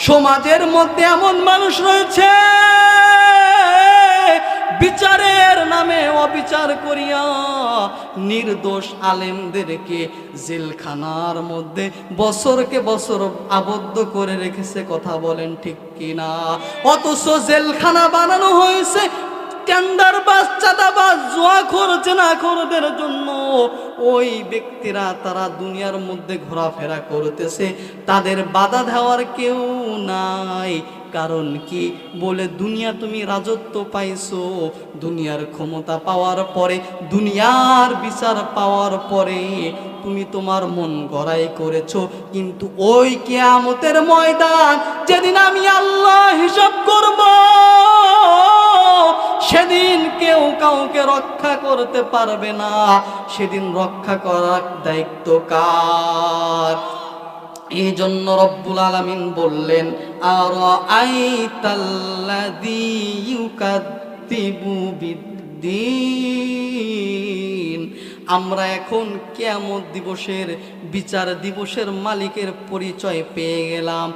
সমাজের মধ্যে এমন মানুষ রয়েছে বিচারের নামে অবিচার করিয়া নির্দোষ আলেমদেরকে জেলখানার মধ্যে বছরকে বছর আবদ্ধ করে রেখেছে। কথা বলেন ঠিক কিনা? অথচ জেলখানা বানানো হয়েছে টেন্ডারবাজ, চাঁদাবাজ, জুয়াখোর, জেনাখোরদের জন্য। ওই ব্যক্তিরা তারা দুনিয়ার মধ্যে ঘোরাফেরা করতেছে, তাদের বাধা দেওয়ার কেউ নাই। কারণ কি? বলে দুনিয়া তুমি রাজত্ব পাইছো, দুনিয়ার ক্ষমতা পাওয়ার পরে, দুনিয়ার বিচার পাওয়ার পরে তুমি তোমার মন গড়াই করেছো। কিন্তু ওই কিয়ামতের ময়দান, যেদিন আমি আল্লাহ হিসাব করব, সেদিন কেউ কাউকে রক্ষা করতে পারবে না। সেদিন রক্ষা করার দায়িত্ব কার? এই জন্য রব্বুল আলামিন বললেন, আরাআইতাল্লাযী ইউকাযযিবু বিদ্দীন। আমরা এখন কিয়ামত দিবসের, বিচার দিবসের মালিকের পরিচয় পেয়ে গেলাম।